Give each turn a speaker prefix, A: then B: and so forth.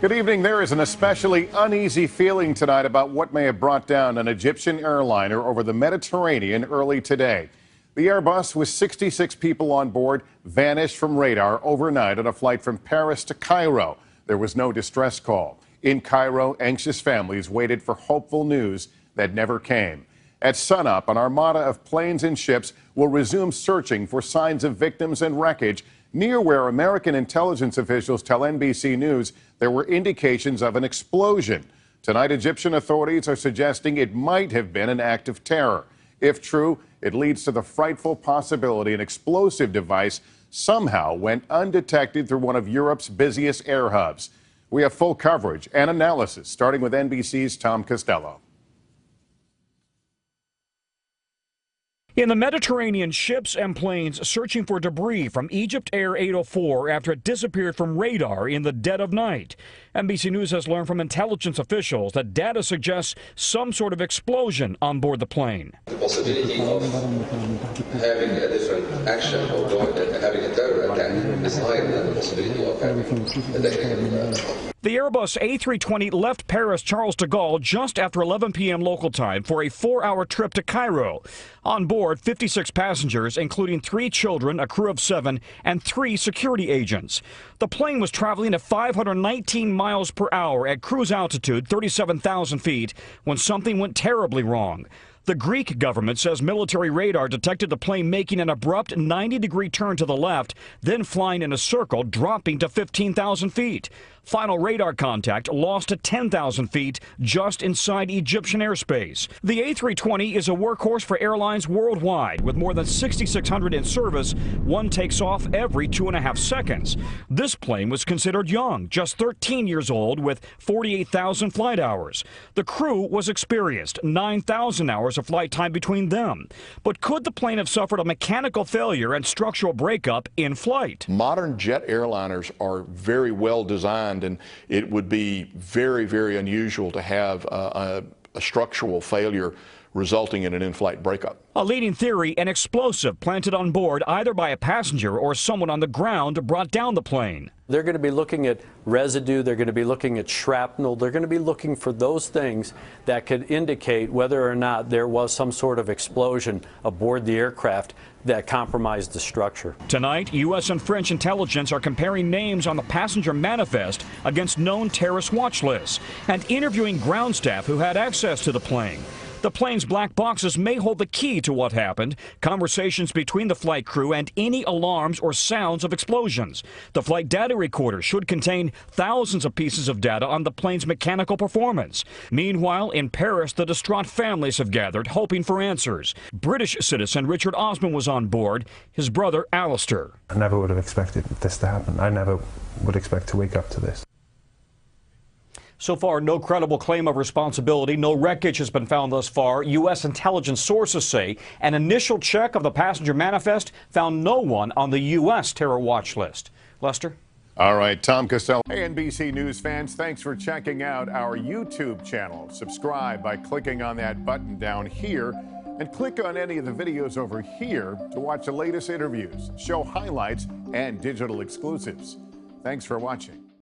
A: Good evening. There is an especially uneasy feeling tonight about what may have brought down an Egyptian airliner over the Mediterranean early today. The Airbus with 66 people on board vanished from radar overnight on a flight from Paris to Cairo. There was no distress call. In Cairo, anxious families waited for hopeful news that never came. At sunup, an armada of planes and ships will resume searching for signs of victims and wreckage near where American intelligence officials tell NBC News there were indications of an explosion. Tonight, Egyptian authorities are suggesting it might have been an act of terror. If true, it leads to the frightful possibility an explosive device somehow went undetected through one of Europe's busiest air hubs. We have full coverage and analysis, starting with NBC's Tom Costello.
B: In the Mediterranean, ships and planes searching for debris from EgyptAir 804 after it disappeared from radar in the dead of night. NBC News has learned from intelligence officials that data suggests some sort of explosion on board the plane.
C: The possibility of having a different action or having a terror attack is higher than the possibility of having a technical.
B: The Airbus A320 left Paris Charles de Gaulle just after 11 p.m. local time for a 4-hour trip to Cairo. On board, 56 passengers, including 3 children, a crew of 7, and 3 security agents. The plane was traveling at 519 miles per hour at cruise altitude, 37,000 feet, when something went terribly wrong. The Greek government says military radar detected the plane making an abrupt 90-degree turn to the left, then flying in a circle, dropping to 15,000 feet. Final radar contact lost to 10,000 feet just inside Egyptian airspace. The A320 is a workhorse for airlines worldwide. With more than 6,600 in service, one takes off every 2.5 seconds. This plane was considered young, just 13 years old with 48,000 flight hours. The crew was experienced, 9,000 hours of flight time between them. But could the plane have suffered a mechanical failure and structural breakup in flight?
D: Modern jet airliners are very well designed, and it would be very, very unusual to have a structural failure resulting in an in-flight breakup.
B: A leading theory, an explosive planted on board either by a passenger or someone on the ground brought down the plane.
E: They're going to be looking at residue, they're going to be looking at shrapnel, they're going to be looking for those things that could indicate whether or not there was some sort of explosion aboard the aircraft that compromised the structure.
B: Tonight, U.S. and French intelligence are comparing names on the passenger manifest against known terrorist watch lists and interviewing ground staff who had access to the plane. The plane's black boxes may hold the key to what happened, conversations between the flight crew and any alarms or sounds of explosions. The flight data recorder should contain thousands of pieces of data on the plane's mechanical performance. Meanwhile, in Paris, the distraught families have gathered, hoping for answers. British citizen Richard Osman was on board, his brother Alistair.
F: I never would have expected this to happen. I never would expect to wake up to this.
B: So far, no credible claim of responsibility. No wreckage has been found thus far. U.S. intelligence sources say an initial check of the passenger manifest found no one on the U.S. terror watch list. Lester?
A: All right, Tom Costello. Hey, NBC News fans, thanks for checking out our YouTube channel. Subscribe by clicking on that button down here and click on any of the videos over here to watch the latest interviews, show highlights, and digital exclusives. Thanks for watching.